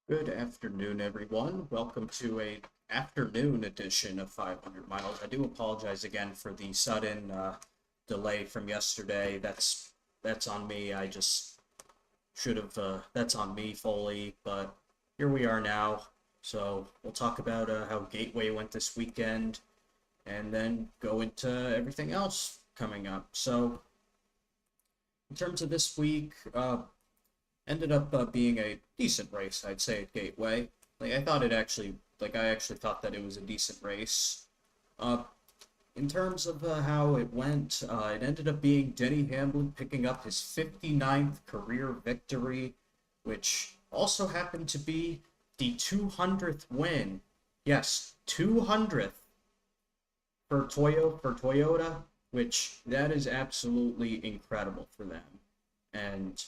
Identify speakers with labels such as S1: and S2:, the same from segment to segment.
S1: Good afternoon, everyone. Welcome to a afternoon edition of 500 Miles. I do apologize again for the sudden delay from yesterday. That's on me. I just should have. That's on me fully. But here we are now. So we'll talk about how Gateway went this weekend, and then go into everything else coming up. So in terms of this week, ended up being a decent race, I'd say, at Gateway. I actually thought that it was a decent race. Uh, in terms of how it went, it ended up being Denny Hamlin picking up his 59th career victory, which also happened to be the 200th win. Yes, 200th for Toyota, which that is absolutely incredible for them. And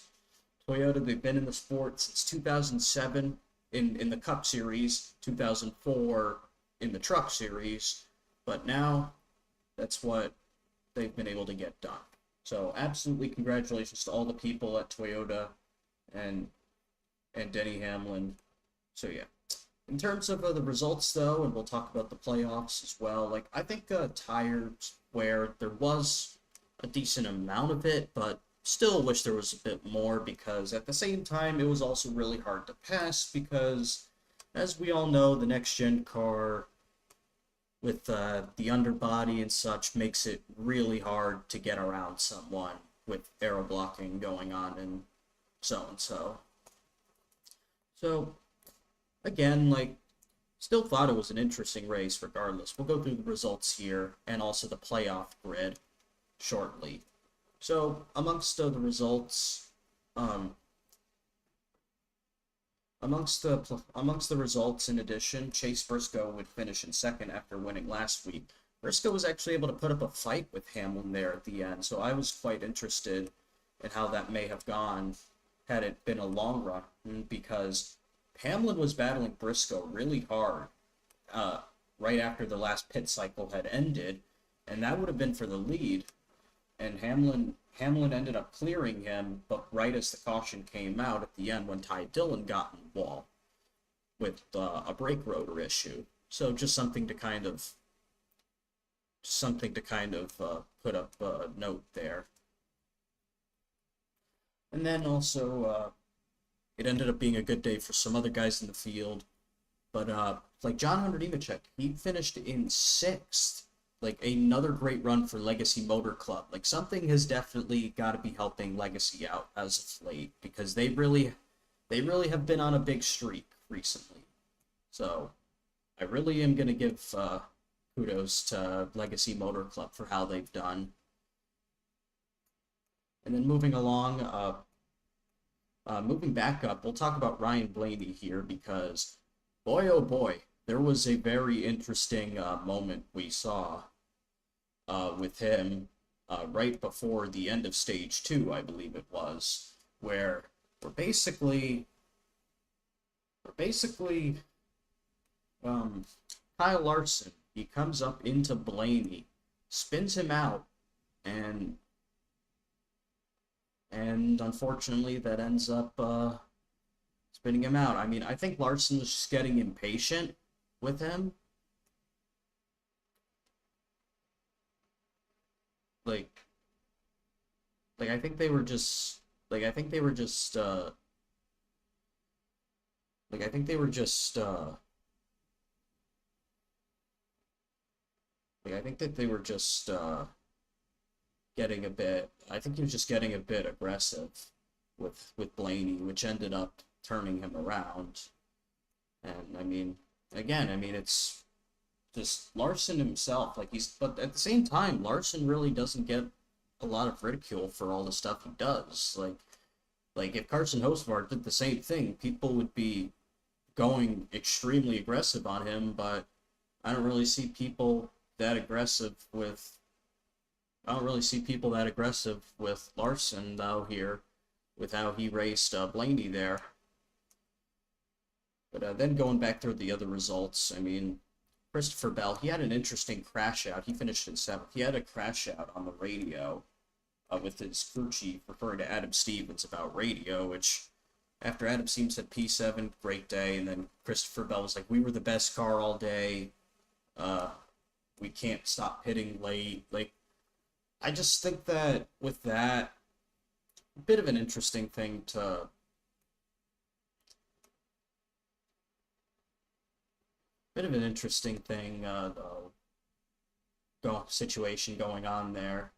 S1: Toyota, they've been in the sport since 2007 in the Cup Series, 2004 in the Truck Series, but now that's what they've been able to get done. So absolutely congratulations to all the people at Toyota and Denny Hamlin. So yeah. In terms of the results, though, and we'll talk about the playoffs as well. I think tires where there was a decent amount of it, but still wish there was a bit more because at the same time, it was also really hard to pass because, as we all know, the next gen car with the underbody and such makes it really hard to get around someone with aero blocking going on and so and so. So again, still thought it was an interesting race regardless. We'll go through the results here and also the playoff grid shortly. So um, amongst the results, in addition, Chase Briscoe would finish in second after winning last week. Briscoe was actually able to put up a fight with Hamlin there at the end, so I was quite interested in how that may have gone had it been a long run, because Hamlin was battling Briscoe really hard uh, right after the last pit cycle had ended, and that would have been for the lead. And Hamlin ended up clearing him, but right as the caution came out at the end when Ty Dillon got in the wall with a brake rotor issue. So just something to kind of put up a note there. And then also it ended up being a good day for some other guys in the field. But like John Hunter Nemechek, he finished in sixth. Like another great run for Legacy Motor Club. Like something has definitely got to be helping Legacy out as of late because they really have been on a big streak recently. So I really am gonna give kudos to Legacy Motor Club for how they've done. And then moving back up, we'll talk about Ryan Blaney here because, boy oh boy, there was a very interesting moment we saw with him right before the end of stage two, I believe it was, where we're basically we're basically um, Kyle Larson. He comes up into Blaney, spins him out, and unfortunately that ends up spinning him out. I mean, I think Larson was just getting impatient with him. Like, I think they were just, I think they were just, I think they were just, I think that they were just, I think he was just getting a bit aggressive with Blaney, which ended up turning him around. And I mean, again, I mean, it's just Larson himself. But at the same time, Larson really doesn't get a lot of ridicule for all the stuff he does. If Carson Hocevar did the same thing, people would be going extremely aggressive on him. But I don't really see people that aggressive with. I don't really see people that aggressive with Larson though here, with how he raced Blaney there. But then going back through the other results, I mean, Christopher Bell, he had an interesting crash out. He finished in seventh. He had a crash out on the radio with his crew chief referring to Adam Stevens about radio, which after Adam Seam said P7, great day, and then Christopher Bell was like, we were the best car all day. We can't stop hitting late. Like, I just think that with that, a bit of an interesting thing to situation going on there.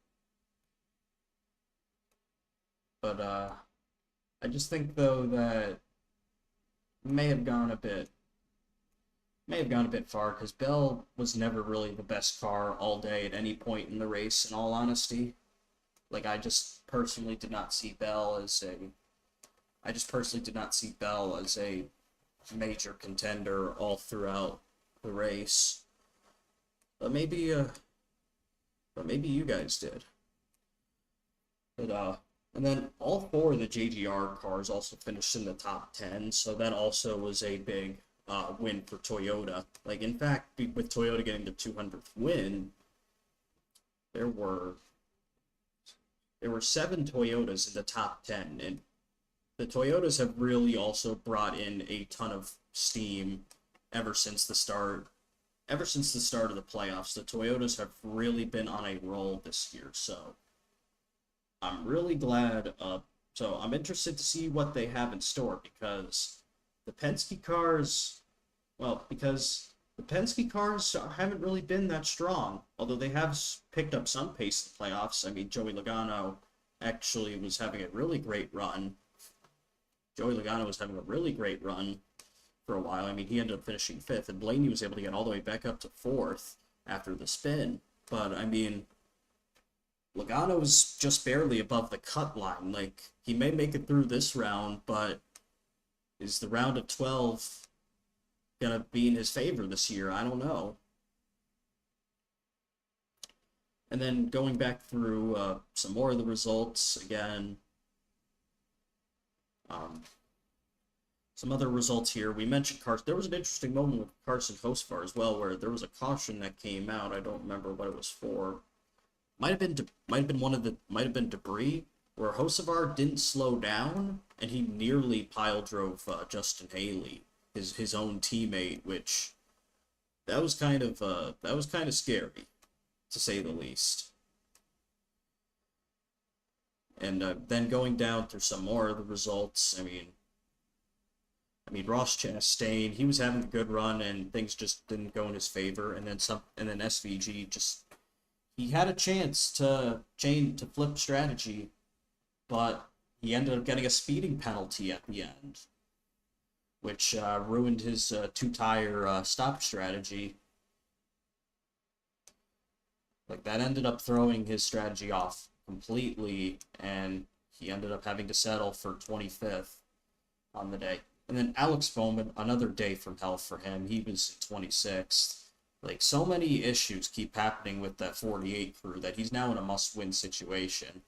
S1: But I just think though that may have gone a bit far because Bell was never really the best car all day at any point in the race. In all honesty, like I just personally did not see Bell as a major contender all throughout the race. But maybe you guys did. But and then all four of the JGR cars also finished in the top 10, so that also was a big win for Toyota. Like, in fact, with Toyota getting the 200th win, there were 7 Toyotas in the top 10, and the Toyotas have really also brought in a ton of steam ever since the start of the playoffs. The Toyotas have really been on a roll this year, so I'm really glad. So I'm interested to see what they have in store because the Penske cars, haven't really been that strong. Although they have picked up some pace in the playoffs. I mean, Joey Logano actually was having a really great run. Joey Logano was having a really great run for a while. I mean, he ended up finishing 5th, and Blaney was able to get all the way back up to 4th after the spin. But I mean, Logano's just barely above the cut line. Like, he may make it through this round, but is the round of 12 gonna be in his favor this year? I don't know. And then going back through some more of the results again. Some other results here. We mentioned Carson. There was an interesting moment with Carson Hocevar as well, where there was a caution that came out. I don't remember what it was for. Might have been debris, where Hocevar didn't slow down and he nearly pile drove Justin Haley, his own teammate, which that was kind of scary, to say the least. And then going down through some more of the results, I mean, Ross Chastain, he was having a good run and things just didn't go in his favor, and then SVG just, he had a chance to flip strategy, but he ended up getting a speeding penalty at the end, which ruined his 2-tire stop strategy. Like, that ended up throwing his strategy off completely, and he ended up having to settle for 25th on the day. And then Alex Bowman, another day from hell for him. He was 26th. Like, so many issues keep happening with that 48 crew that he's now in a must-win situation.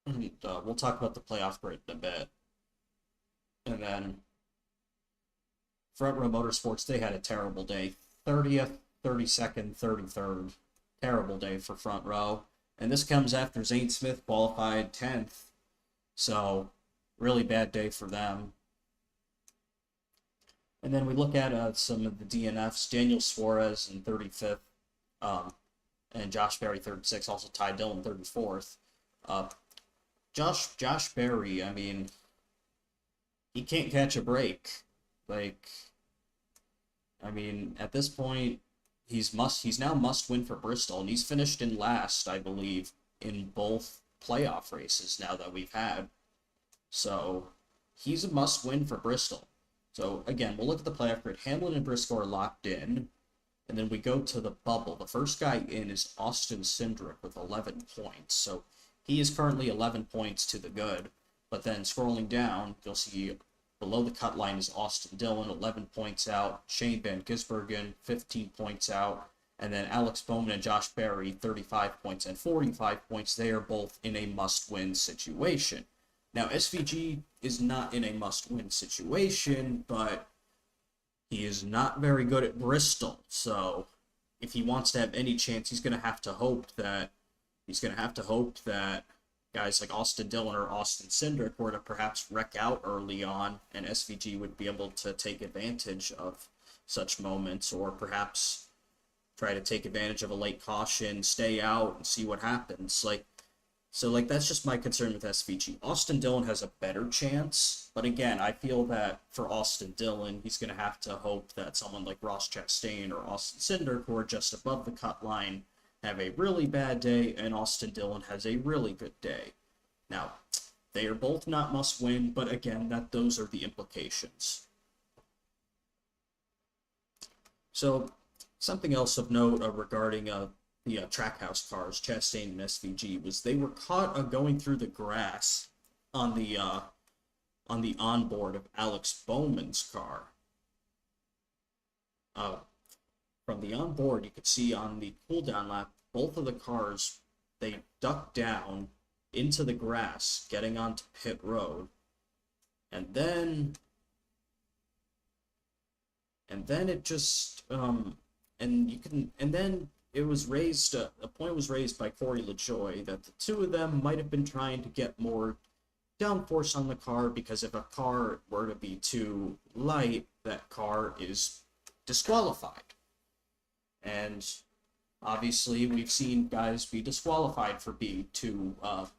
S1: And, we'll talk about the playoff grid in a bit. And then Front Row Motorsports, they had a terrible day. 30th, 32nd, 33rd. Terrible day for Front Row. And this comes after Zane Smith qualified 10th. So, really bad day for them. And then we look at some of the DNFs. Daniel Suarez in 35th, and Josh Berry 36th, also Ty Dillon 34th. Josh Berry, I mean, he can't catch a break. Like, I mean, at this point, he's now must win for Bristol, and he's finished in last, I believe, in both playoff races now that we've had. So, he's a must-win for Bristol. So, again, we'll look at the playoff grid. Hamlin and Briscoe are locked in. And then we go to the bubble. The first guy in is Austin Cindric with 11 points. So, he is currently 11 points to the good. But then scrolling down, you'll see below the cut line is Austin Dillon, 11 points out. Shane Van Gisbergen, 15 points out. And then Alex Bowman and Josh Berry, 35 points and 45 points. They are both in a must-win situation. Now, SVG is not in a must-win situation, but he is not very good at Bristol. So, if he wants to have any chance, he's going to have to hope that guys like Austin Dillon or Austin Cindric were to perhaps wreck out early on, and SVG would be able to take advantage of such moments, or perhaps try to take advantage of a late caution, stay out, and see what happens. That's just my concern with SVG. Austin Dillon has a better chance, but again, I feel that for Austin Dillon, he's going to have to hope that someone like Ross Chastain or Austin Cindric, who are just above the cut line, have a really bad day, and Austin Dillon has a really good day. Now, they are both not must win, but again, those are the implications. So, something else of note regarding the Trackhouse cars, Chastain and SVG, was they were caught going through the grass on the onboard of Alex Bowman's car. From the onboard, you could see on the cooldown lap, both of the cars, they ducked down into the grass, getting onto pit road, and then it just it was raised. A point was raised by Corey LaJoie that the two of them might have been trying to get more downforce on the car, because if a car were to be too light, that car is disqualified. And obviously, we've seen guys be disqualified for being too light.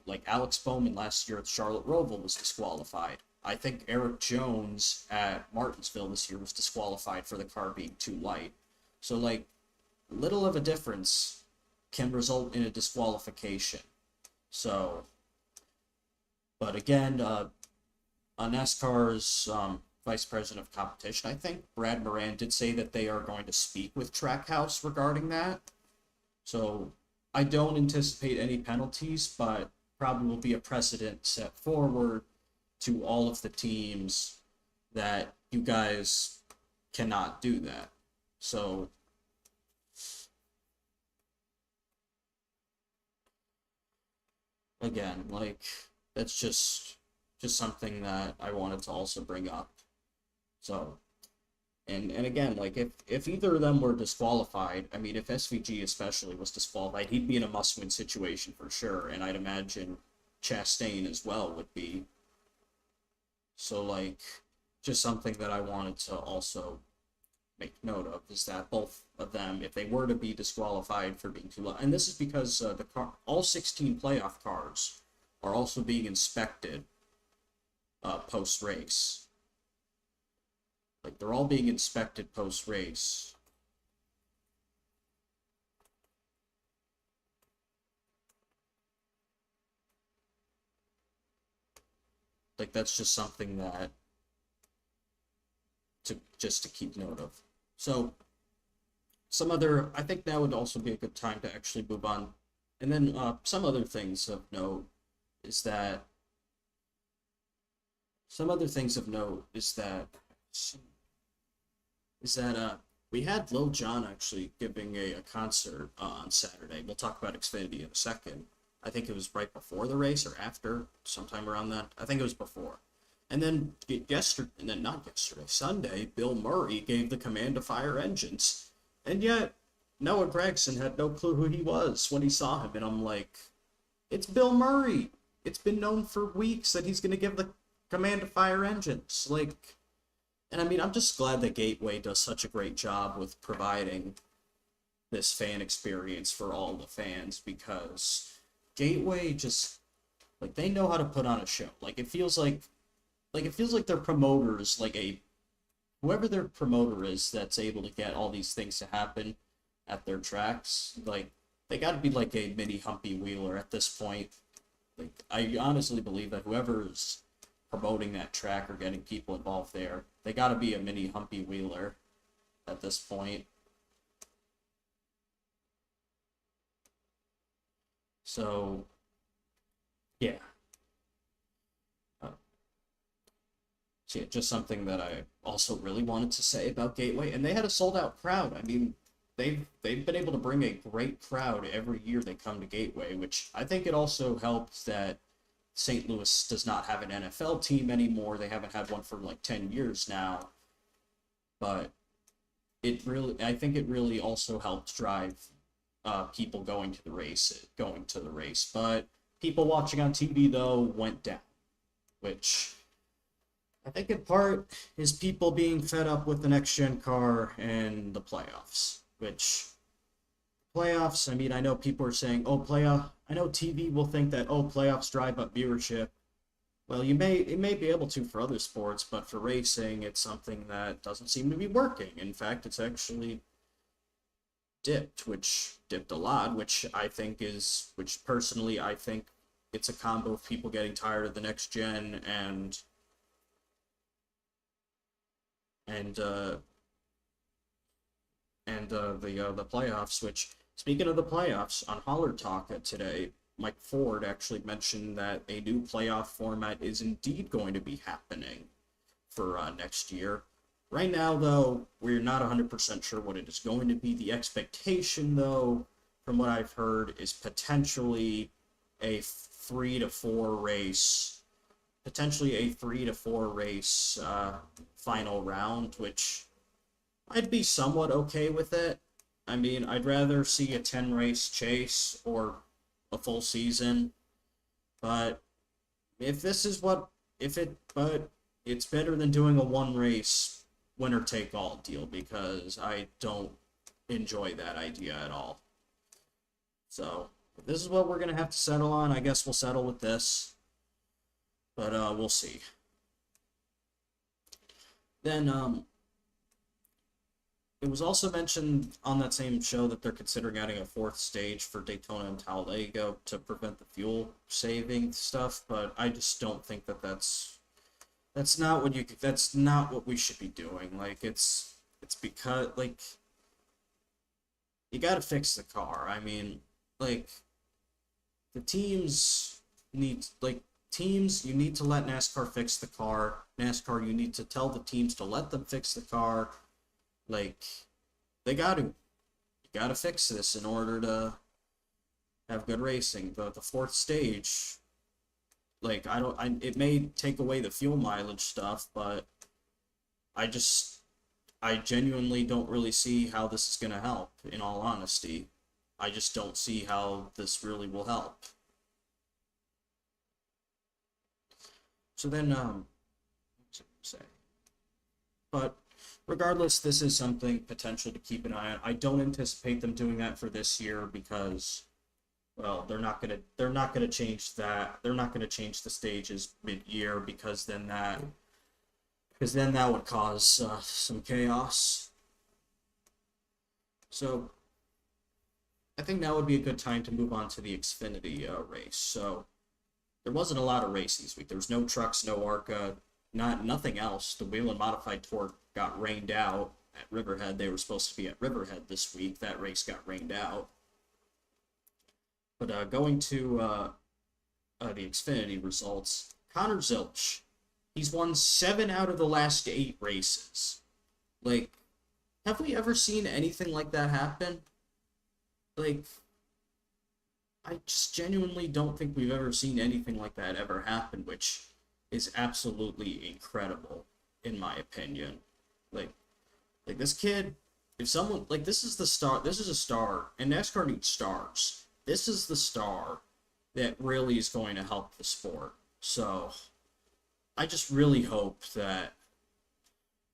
S1: Like Alex Bowman last year at Charlotte Roval was disqualified. I think Eric Jones at Martinsville this year was disqualified for the car being too light. So, like, little of a difference can result in a disqualification. So, but again, NASCAR's Vice President of Competition, I think, Brad Moran, did say that they are going to speak with Trackhouse regarding that. So, I don't anticipate any penalties, but probably will be a precedent set forward to all of the teams that you guys cannot do that. So, again, like, that's just something that I wanted to also bring up. So, and again, like, if either of them were disqualified, I mean, if SVG especially was disqualified, he'd be in a must-win situation for sure, and I'd imagine Chastain as well would be. So, like, just something that I wanted to also make note of is that both of them, if they were to be disqualified for being too low, and this is because all 16 playoff cars are also being inspected post-race. Like, they're all being inspected post-race. Like, that's just something that to keep note of. So, I think now would also be a good time to actually move on. And then some other things of note is that we had Lil Jon actually giving a concert on Saturday. We'll talk about Xfinity in a second. I think it was right before the race or after, sometime around that. I think it was before. And then Sunday, Bill Murray gave the command to fire engines. And yet, Noah Gragson had no clue who he was when he saw him. And I'm like, it's Bill Murray. It's been known for weeks that he's going to give the command to fire engines. Like, and I mean, I'm just glad that Gateway does such a great job with providing this fan experience for all the fans, because Gateway just, like, they know how to put on a show. It feels like their promoters, whoever their promoter is that's able to get all these things to happen at their tracks, like, they gotta be like a mini Humpy Wheeler at this point. Like, I honestly believe that whoever's promoting that track or getting people involved there, they gotta be a mini Humpy Wheeler at this point. So, yeah. So yeah, just something that I also really wanted to say about Gateway, and they had a sold-out crowd. I mean, they've been able to bring a great crowd every year they come to Gateway, which I think it also helps that St. Louis does not have an NFL team anymore. They haven't had one for like 10 years now. But I think it really also helped drive people going to the race. But people watching on TV though went down, which I think in part is people being fed up with the next gen car and the playoffs. Which playoffs, I mean, I know people are saying, "Oh, playoff." I know TV will think that, "Oh, playoffs drive up viewership." Well, it may be able to for other sports, but for racing, it's something that doesn't seem to be working. In fact, it's actually dipped a lot, which personally I think it's a combo of people getting tired of the next gen and the playoffs. Which, speaking of the playoffs, on Holler Talk today, Mike Ford actually mentioned that a new playoff format is indeed going to be happening for next year. Right now, though, we're not 100% sure what it is going to be. The expectation, though, from what I've heard, is potentially a 3 to 4 race, final round, which I'd be somewhat okay with it. I mean, I'd rather see a 10 race chase or a full season, but but it's better than doing a one race winner take all deal, because I don't enjoy that idea at all. So if this is what we're gonna have to settle on, I guess we'll settle with this, but we'll see. Then it was also mentioned on that same show that they're considering adding a fourth stage for Daytona and Talladega to prevent the fuel saving stuff, but I just don't think that that's not what we should be doing. Like, it's because, like, you gotta fix the car. I mean, like, the teams, you need to let NASCAR fix the car. NASCAR, you need to tell the teams to let them fix the car. Like, you gotta fix this in order to have good racing. The fourth stage, like, it may take away the fuel mileage stuff, but I genuinely don't really see how this is gonna help, in all honesty. I just don't see how this really will help. So then, what's it say? But regardless, this is something potential to keep an eye on. I don't anticipate them doing that for this year because, well, they're not gonna change that. They're not gonna change the stages mid-year, because then that would cause some chaos. So I think now would be a good time to move on to the Xfinity race. So there wasn't a lot of races this week. There was no trucks, no ARCA, nothing else. The Whelen Modified Tour got rained out at Riverhead. They were supposed to be at Riverhead this week. That race got rained out. But going to the Xfinity results, Connor Zilisch, he's won 7 out of the last 8 races. Like, have we ever seen anything like that happen? Like, I just genuinely don't think we've ever seen anything like that ever happen, which is absolutely incredible, in my opinion. Like this kid, if someone, like, this is a star, and NASCAR needs stars. This is the star that really is going to help the sport. So, I just really hope that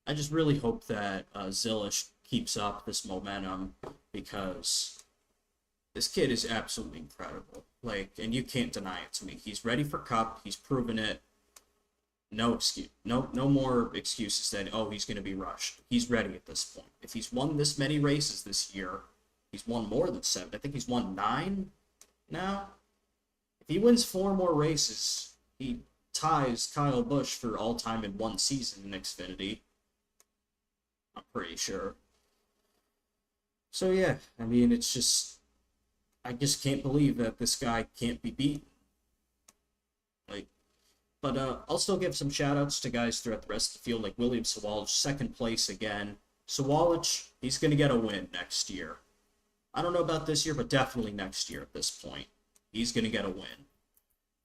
S1: Zilisch keeps up this momentum, because this kid is absolutely incredible. Like, and you can't deny it to me. He's ready for Cup. He's proven it. No excuse. No more excuses that, oh, he's going to be rushed. He's ready at this point. If he's won this many races this year, he's won more than 7. I think he's won 9 now. If he wins 4 more races, he ties Kyle Busch for all time in one season in Xfinity. I'm pretty sure. So yeah, I mean, I just can't believe that this guy can't be beaten. Like, but I'll still give some shout-outs to guys throughout the rest of the field, like William Sawalich, 2nd place again. Sawalich, he's going to get a win next year. I don't know about this year, but definitely next year at this point. He's going to get a win.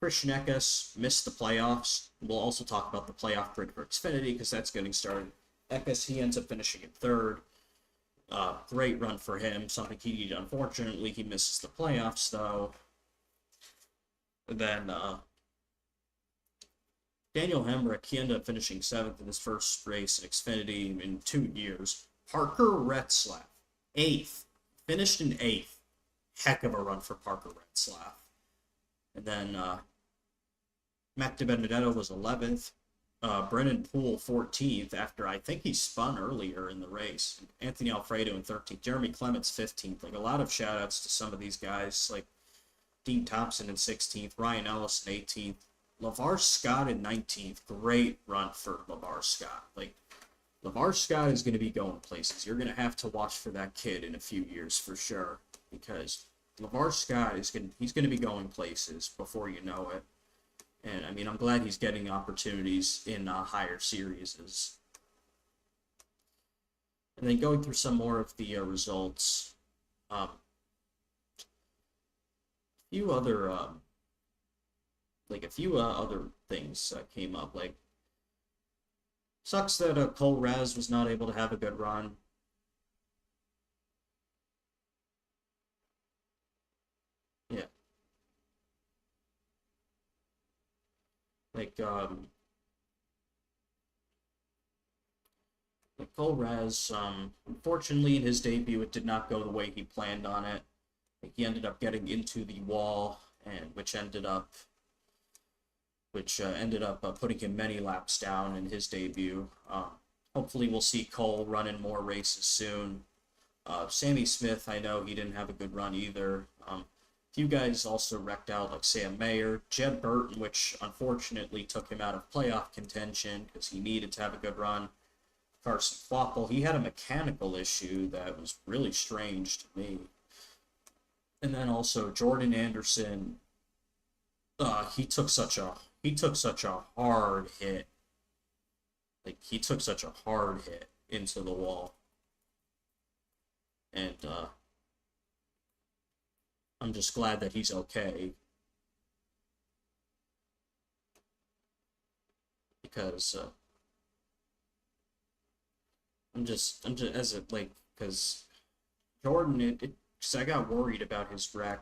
S1: Christian Eckes missed the playoffs. We'll also talk about the playoff grid for Xfinity, because that's getting started. Eckes, he ends up finishing in 3rd. Great run for him. Something he needed. Unfortunately, he misses the playoffs though. And then Daniel Hemrick, he ended up finishing seventh in his first race in Xfinity in 2 years. Parker Retzlaff, eighth, finished in eighth. Heck of a run for Parker Retzlaff. And then Matt DiBenedetto was 11th. Brennan Poole 14th after I think he spun earlier in the race. Anthony Alfredo in 13th. Jeremy Clements 15th. Like a lot of shout outs to some of these guys like Dean Thompson in 16th, Ryan Ellis in 18th, LeVar Scott in 19th. Great run for LeVar Scott. Like LeVar Scott is going to be going places. You're going to have to watch for that kid in a few years for sure because LeVar Scott he's going to be going places before you know it. And I mean, I'm glad he's getting opportunities in higher series. And then going through some more of the results, a few other things came up. Like, sucks that Cole Raz was not able to have a good run. Yeah. Like, Cole Raz, unfortunately in his debut, it did not go the way he planned on it. He ended up getting into the wall, and which ended up putting him many laps down in his debut. Hopefully we'll see Cole run in more races soon. Sammy Smith, I know he didn't have a good run either. Few guys also wrecked out, like Sam Mayer, Jed Burton, which unfortunately took him out of playoff contention because he needed to have a good run. Carson Kvapil, he had a mechanical issue that was really strange to me. And then also Jordan Anderson, he took such a hard hit. Like he took such a hard hit into the wall. And I'm just glad that he's okay. Because because Jordan, because I got worried about his wreck.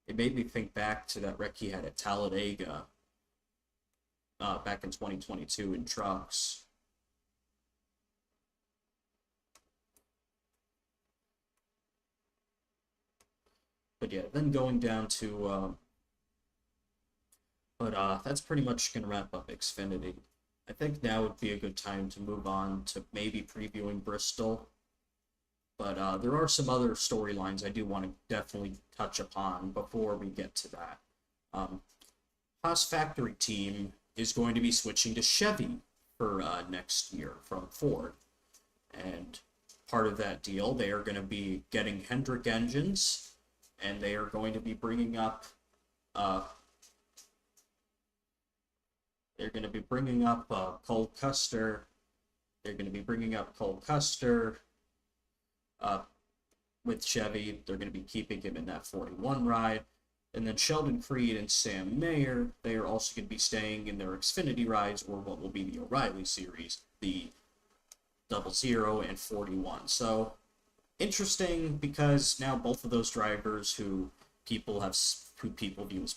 S1: It made me think back to that wreck he had at Talladega back in 2022 in trucks. But yeah, then going down to that's pretty much going to wrap up Xfinity. I think now would be a good time to move on to maybe previewing Bristol. But there are some other storylines I do want to definitely touch upon before we get to that. Haas Factory Team is going to be switching to Chevy for next year from Ford. And part of that deal, they are going to be getting Hendrick engines, and they are going to be bringing up Cole Custer. With Chevy. They're going to be keeping him in that 41 ride. And then Sheldon Creed and Sam Mayer, they are also going to be staying in their Xfinity rides, or what will be the O'Reilly Series, the 00 and 41. So, interesting because now both of those drivers who people view as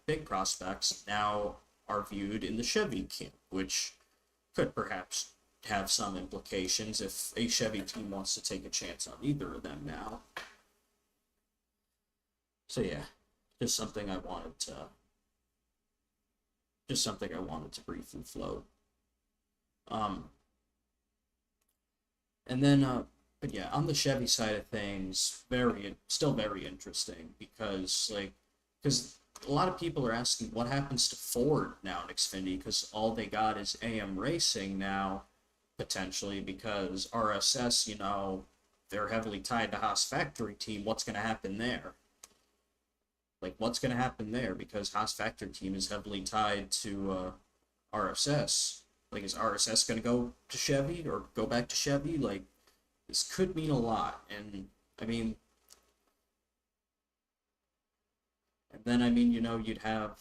S1: big prospects, now are viewed in the Chevy camp, which could perhaps have some implications if a Chevy team wants to take a chance on either of them now. So yeah, just something I wanted to briefly float. And then but yeah, on the Chevy side of things, still very interesting because a lot of people are asking what happens to Ford now in Xfinity because all they got is AM Racing now, potentially, because RSS, they're heavily tied to Haas Factory Team. What's going to happen there? Because Haas Factory Team is heavily tied to RSS. Is RSS going to go to Chevy or go back to Chevy? This could mean a lot. And then, you'd have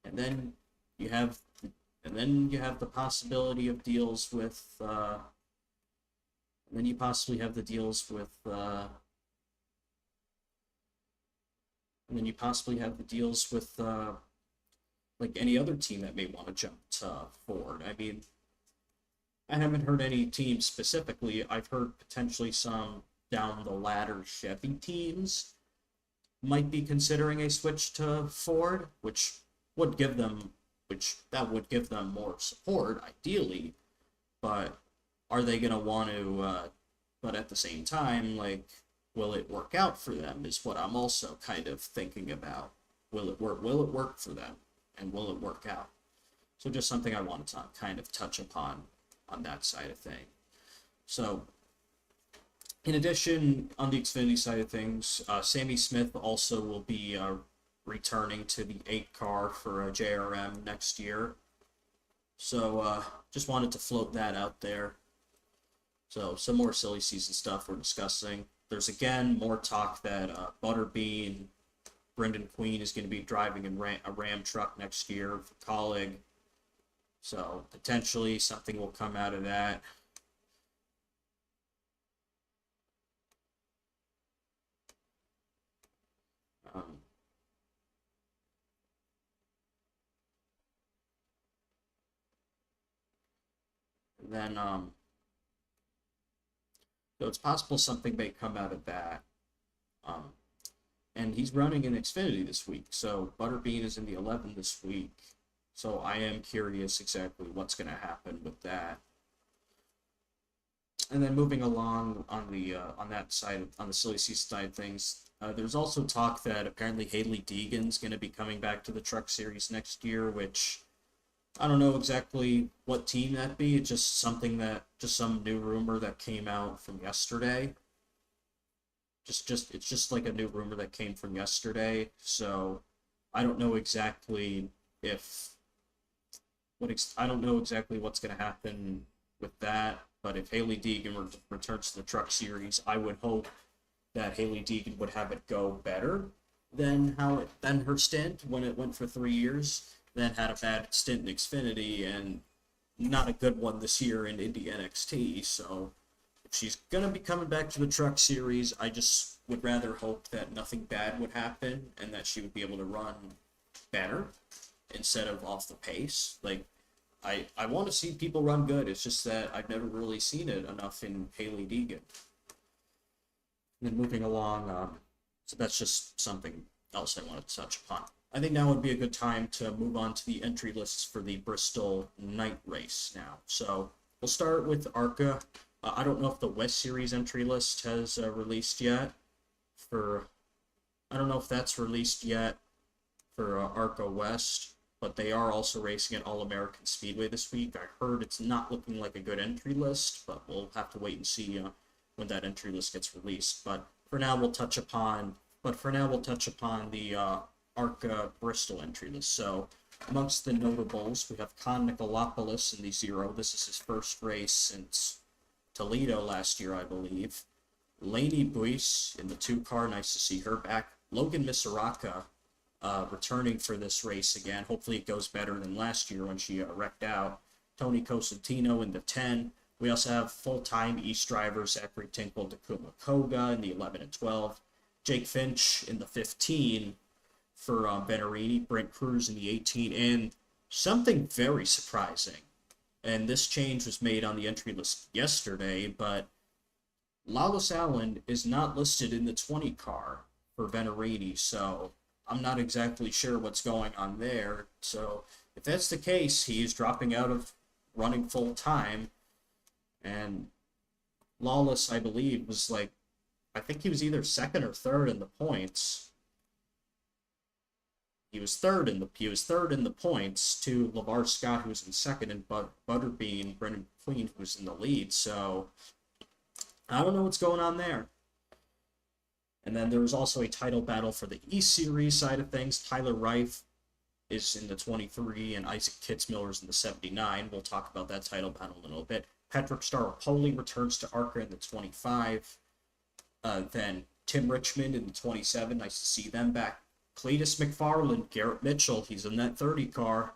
S1: And then you have the possibility of deals with and then you possibly have the deals with and then you possibly have the deals with like any other team that may want to jump to Ford. I mean, I haven't heard any teams specifically. I've heard potentially some down the ladder Chevy teams might be considering a switch to Ford, would give them would give them more support ideally, but are they going to want to but at the same time, like, will it work out for them is what I'm also kind of thinking about. Will it work for them, and will it work out? So just something I wanted to kind of touch upon on that side of thing. So in addition, on the Xfinity side of things, Sammy Smith also will be returning to the 8 car for JRM next year. So just wanted to float that out there. So some more silly season stuff we're discussing. There's again more talk that Butterbean, Brendan Queen is going to be driving a Ram truck next year for Colleague. So potentially something will come out of that. Then so it's possible something may come out of that. And he's running in Xfinity this week, so Butterbean is in the 11 this week. So I am curious exactly what's going to happen with that. And then moving along on the on the silly season side of things, there's also talk that apparently Haley Deegan's going to be coming back to the Truck Series next year, which I don't know exactly what team that'd be. It's just some new rumor that came out from yesterday. It's just like a new rumor that came from yesterday. So I don't know exactly I don't know exactly what's going to happen with that. But if Haley Deegan returns to the Truck Series, I would hope that Haley Deegan would have it go better than her stint when it went for 3 years. Then had a bad stint in Xfinity and not a good one this year in Indy NXT. So if she's going to be coming back to the Truck Series, I just would rather hope that nothing bad would happen and that she would be able to run better instead of off the pace. Like, I want to see people run good. It's just that I've never really seen it enough in Haley Deegan. And then moving along, so that's just something else I wanted to touch upon. I think now would be a good time to move on to the entry lists for the Bristol Night Race now. So we'll start with ARCA. I don't know if the West Series entry list has released yet. I don't know if that's released yet for ARCA West, but they are also racing at All-American Speedway this week. I heard it's not looking like a good entry list, but we'll have to wait and see when that entry list gets released. But for now, we'll touch upon the ARCA Bristol entry list. So amongst the notables, we have Con Nicolopoulos in the 0. This is his first race since Toledo last year, I believe. Lainey Buis in the 2 car. Nice to see her back. Logan Misaraka returning for this race again. Hopefully it goes better than last year when she wrecked out. Tony Cosentino in the 10. We also have full-time East driver Zachary Tinkle, Takuma Koga in the 11 and 12. Jake Finch in the 15 for Venerini. Brent Cruz in the 18. And something very surprising, and this change was made on the entry list yesterday, but Lawless Allen is not listed in the 20 car for Venerini, so I'm not exactly sure what's going on there. So if that's the case, he is dropping out of running full time. And Lawless, I believe, was I think he was either second or third in the points. He was third in the points to LeVar Scott, who was in second, and Butterbean, Brendan Queen, who was in the lead. So I don't know what's going on there. And then there was also a title battle for the East Series side of things. Tyler Reif is in the 23, and Isaac Kitzmiller is in the 79. We'll talk about that title battle in a little bit. Patrick Staropoli returns to ARCA in the 25. Then Tim Richmond in the 27. Nice to see them back. Cletus McFarland, Garrett Mitchell, he's in that 30 car.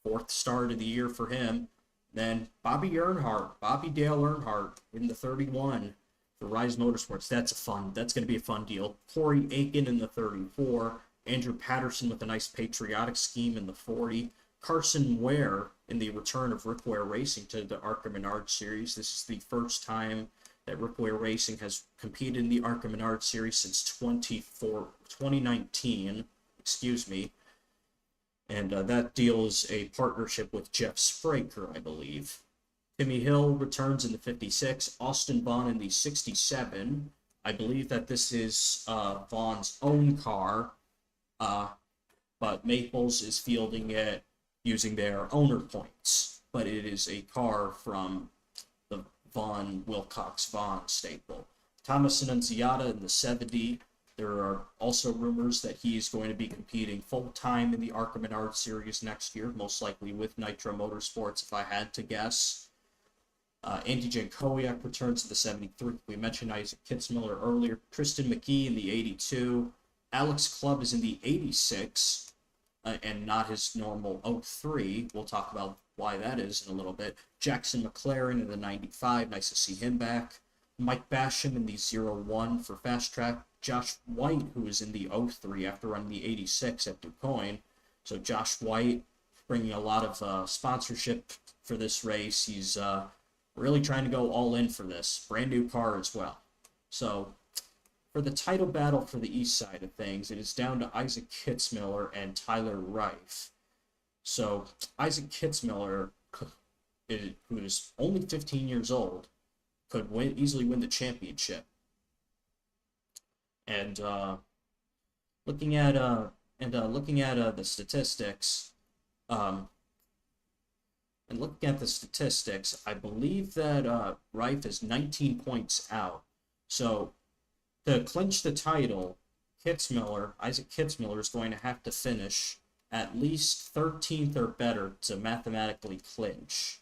S1: 4th start of the year for him. Then Bobby Dale Earnhardt in the 31 for Rise Motorsports. That's going to be a fun deal. Corey Aiken in the 34. Andrew Patterson with a nice patriotic scheme in the 40. Carson Ware in the return of Rick Ware Racing to the ARCA Menard Series. This is the first time that Rick Ware Racing has competed in the ARCA Menard Series since 2019. And that deal is a partnership with Jeff Spraker, I believe. Timmy Hill returns in the 56. Austin Vaughn in the 67. I believe that this is Vaughn's own car, but Maples is fielding it using their owner points. But it is a car from the Wilcox-Vaughn stable. Thomas Annunziata in the 70. There are also rumors that he's going to be competing full-time in the ARCA Menard Series next year, most likely with Nitro Motorsports, if I had to guess. Andy Jankowiak returns to the 73. We mentioned Isaac Kitzmiller earlier. Tristan McKee in the 82. Alex Clubb is in the 86, and not his normal 03. We'll talk about why that is in a little bit. Jackson McLaren in the 95. Nice to see him back. Mike Basham in the 01 for Fast Track. Josh White, who is in the 03 after running the 86 at DuQuoin. So Josh White bringing a lot of sponsorship for this race. He's really trying to go all in for this. Brand new car as well. So for the title battle for the east side of things, it is down to Isaac Kitzmiller and Tyler Reif. So Isaac Kitzmiller, who is only 15 years old, could easily win the championship. And looking at the statistics, I believe that Reif is 19 points out. So to clinch the title, Isaac Kitzmiller is going to have to finish at least 13th or better to mathematically clinch.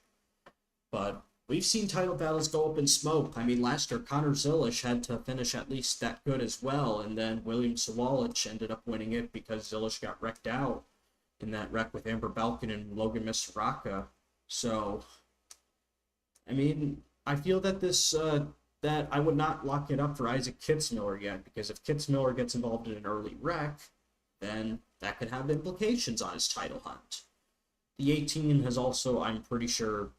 S1: But we've seen title battles go up in smoke. I mean, last year, Connor Zilisch had to finish at least that good as well, and then William Sawalich ended up winning it because Zilisch got wrecked out in that wreck with Amber Balkin and Logan Misraka. So, I mean, I feel that that I would not lock it up for Isaac Kitzmiller yet, because if Kitzmiller gets involved in an early wreck, then that could have implications on his title hunt. The 18 has also, I'm pretty sure,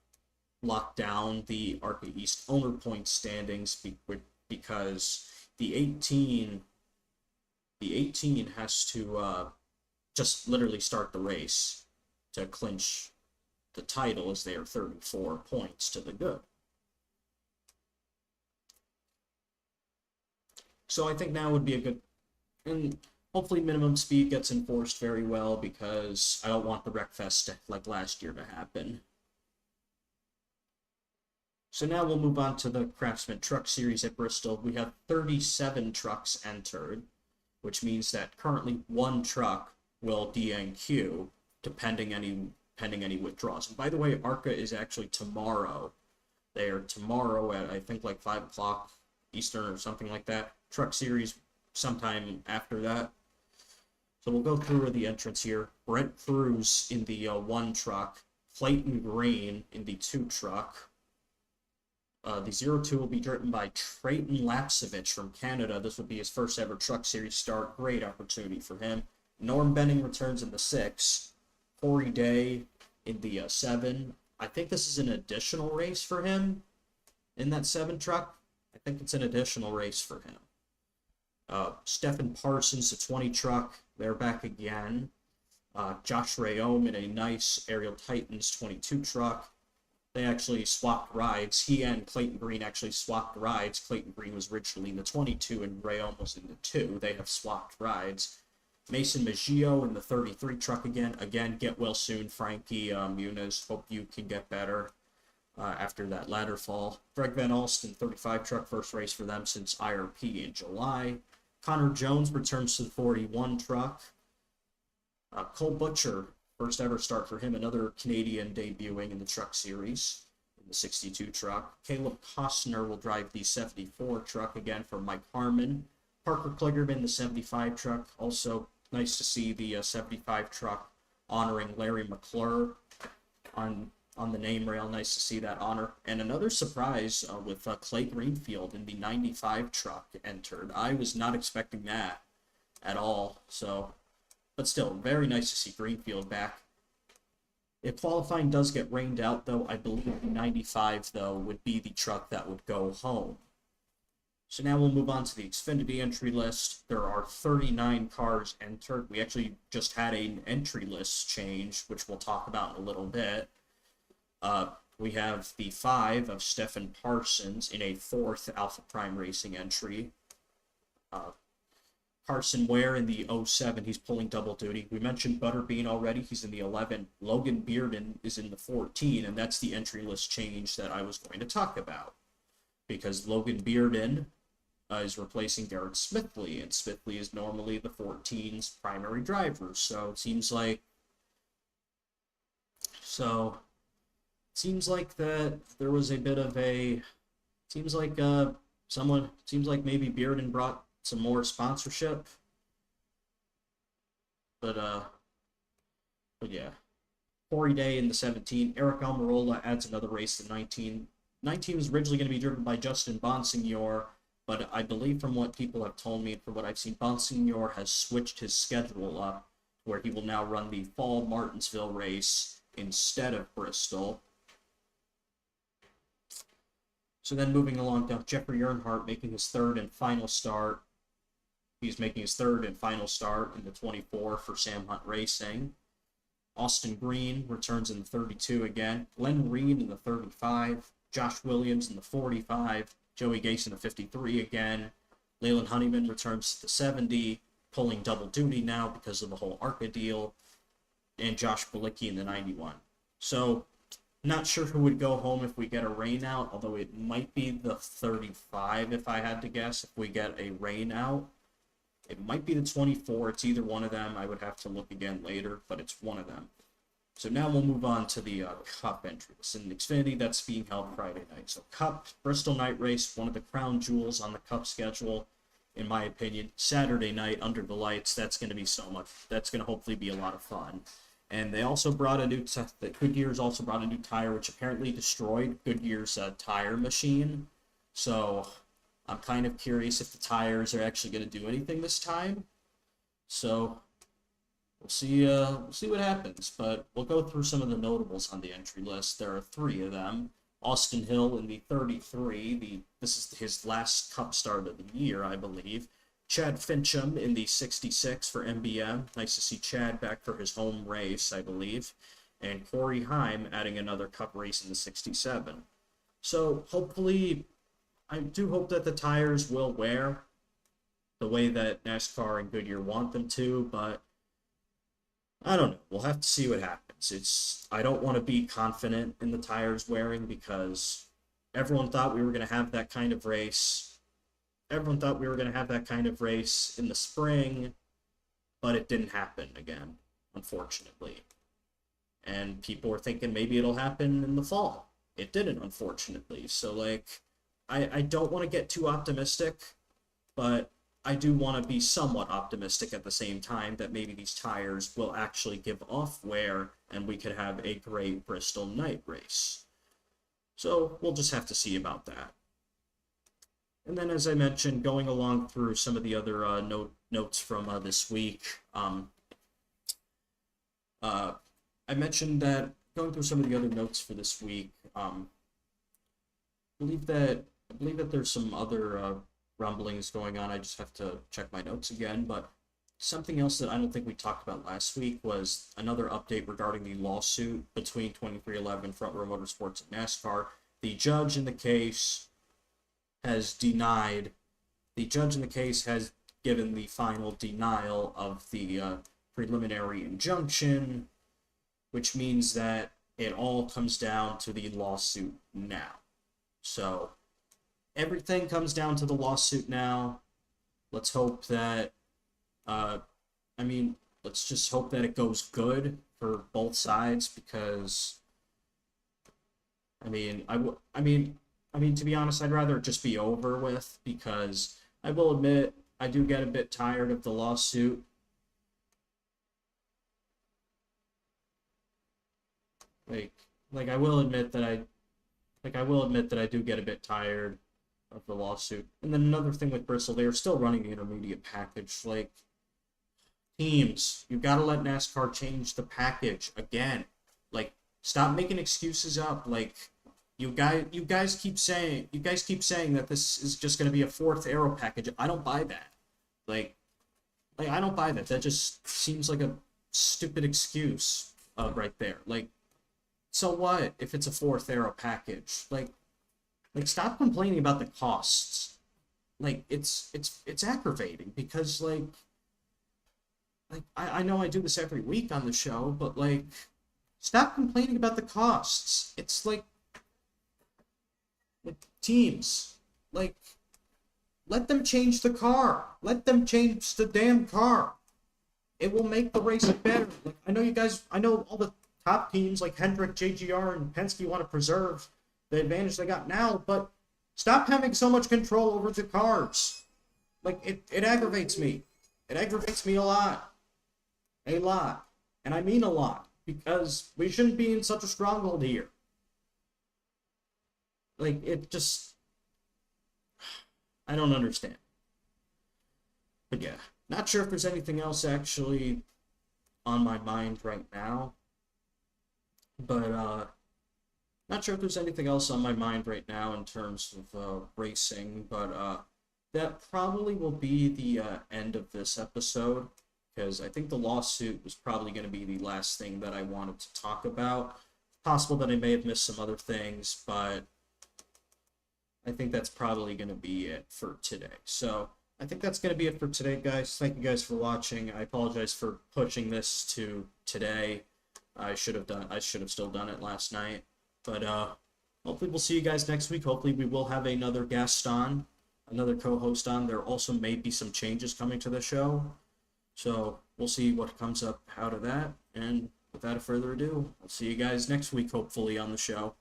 S1: locked down the ARCA East owner point standings because the 18 has to just literally start the race to clinch the title, as they are 34 points to the good. So I think now would be a good, and hopefully minimum speed gets enforced very well, because I don't want the Wreckfest like last year to happen. So now we'll move on to the Craftsman Truck Series at Bristol. We have 37 trucks entered, which means that currently one truck will DNQ, pending any withdrawals. And by the way, ARCA is actually tomorrow. They are tomorrow at, I think, like 5 o'clock Eastern or something like that. Truck Series sometime after that. So we'll go through the entrants here. Brent Cruz in the 1 truck. Clayton Green in the 2 truck. The 02 will be driven by Trayton Lapsevich from Canada. This will be his first ever Truck Series start. Great opportunity for him. Norm Benning returns in the 6. Corey Day in the 7. I think this is an additional race for him in that 7 truck. I think it's an additional race for him. Stephen Parsons, the 20 truck. They're back again. Josh Rayome in a nice Aerial Titans 22 truck. They actually swapped rides. He and Clayton Green actually swapped rides. Clayton Green was originally in the 22 and Rayome was in the 2. They have swapped rides. Mason Maggio in the 33 truck again. Again, get well soon, Frankie Muniz. Hope you can get better after that ladder fall. Greg Van Alsten, 35 truck, first race for them since IRP in July. Connor Jones returns to the 41 truck. Cole Butcher, first ever start for him, another Canadian debuting in the Truck Series in the 62 truck. Caleb Costner will drive the 74 truck again for Mike Harmon. Parker Kligerman, the 75 truck, also nice to see the 75 truck honoring Larry McClure on the name rail. Nice to see that honor. And another surprise with Clay Greenfield in the 95 truck entered. I was not expecting that at all. So, but still, very nice to see Greenfield back. If qualifying does get rained out, though, I believe the 95, though, would be the truck that would go home. So now we'll move on to the Xfinity entry list. There are 39 cars entered. We actually just had an entry list change, which we'll talk about in a little bit. We have the 5 of Stephen Parsons in a 4th Alpha Prime Racing entry. Carson Ware in the 07, he's pulling double duty. We mentioned Butterbean already, he's in the 11. Logan Bearden is in the 14, and that's the entry list change that I was going to talk about. Because Logan Bearden is replacing Garrett Smithley, and Smithley is normally the 14's primary driver. So it seems like that there was a bit of a seems like maybe Bearden brought some more sponsorship, but yeah. Corey Day in the 17. Eric Almirola adds another race to 19. 19 was originally going to be driven by Justin Bonsignor, but I believe from what people have told me and from what I've seen, Bonsignor has switched his schedule up where he will now run the fall Martinsville race instead of Bristol. So then moving along down, Jeffrey Earnhardt making his 3rd and final start. He's making his 3rd and final start in the 24 for Sam Hunt Racing. Austin Green returns in the 32 again. Glenn Reed in the 35. Josh Williams in the 45. Joey Gase in the 53 again. Leyland Honeyman returns to the 70, pulling double duty now because of the whole ARCA deal. And Josh Bilicki in the 91. So, not sure who would go home if we get a rain out, although it might be the 35 if I had to guess, if we get a rain out. It might be the 24. It's either one of them. I would have to look again later, but it's one of them. So now we'll move on to the Cup entries. In Xfinity, that's being held Friday night. So Cup, Bristol Night Race, one of the crown jewels on the Cup schedule, in my opinion. Saturday night, under the lights, that's going to be so much. That's going to hopefully be a lot of fun. And they also brought a new, Goodyear's also brought a new tire, which apparently destroyed Goodyear's tire machine. So I'm kind of curious if the tires are actually going to do anything this time. So we'll see what happens. But we'll go through some of the notables on the entry list. There are 3 of them. Austin Hill in the 33. This is his last Cup start of the year, I believe. Chad Fincham in the 66 for MBM. Nice to see Chad back for his home race, I believe. And Corey Heim adding another Cup race in the 67. So hopefully, I do hope that the tires will wear the way that NASCAR and Goodyear want them to, but I don't know. We'll have to see what happens. I don't want to be confident in the tires wearing because everyone thought we were going to have that kind of race. Everyone thought we were going to have that kind of race in the spring, but it didn't happen again, unfortunately. And people were thinking maybe it'll happen in the fall. It didn't, unfortunately. So, I don't want to get too optimistic, but I do want to be somewhat optimistic at the same time that maybe these tires will actually give off wear and we could have a great Bristol Night Race. So, we'll just have to see about that. And then, as I mentioned, going along through some of the other notes from this week, I mentioned that going through some of the other notes for this week, I believe that there's some other rumblings going on. I just have to check my notes again. But something else that I don't think we talked about last week was another update regarding the lawsuit between 2311 Front Row Motorsports and NASCAR. The judge in the case has given the final denial of the preliminary injunction, which means that it all comes down to the lawsuit now. So everything comes down to the lawsuit now. Let's hope that, let's just hope that it goes good for both sides because, to be honest, I'd rather it just be over with because I will admit I do get a bit tired of the lawsuit. Like, like I will admit that I will admit that I do get a bit tired of the lawsuit. And then another thing with Bristol, they are still running the intermediate package. Like, teams, you've got to let NASCAR change the package again. Like, stop making excuses up. Like, you guys keep saying that this is just going to be a fourth aero package. I don't buy that. Like, I don't buy that. That just seems like a stupid excuse right there. Like, so what if it's a fourth aero package? Like stop complaining about the costs. Like, it's aggravating because I know I do this every week on the show, but like, stop complaining about the costs. It's like teams, like, let them change the car. Let them change the damn car. It will make the race better. Like, I know all the top teams like Hendrick, JGR, and Penske want to preserve the advantage they got now, but stop having so much control over the cars. Like, it aggravates me. It aggravates me a lot. A lot. And I mean a lot. Because we shouldn't be in such a stronghold here. Like, it just... I don't understand. But yeah, not sure if there's anything else actually on my mind right now. But, not sure if there's anything else on my mind right now in terms of racing, but that probably will be the end of this episode, because I think the lawsuit was probably going to be the last thing that I wanted to talk about. Possible that I may have missed some other things, but I think that's probably going to be it for today. So I think that's going to be it for today, guys. Thank you guys for watching. I apologize for pushing this to today. I should have still done it last night. But hopefully we'll see you guys next week. Hopefully we will have another guest on, another co-host on. There also may be some changes coming to the show. So we'll see what comes up out of that. And without further ado, I'll see you guys next week, hopefully, on the show.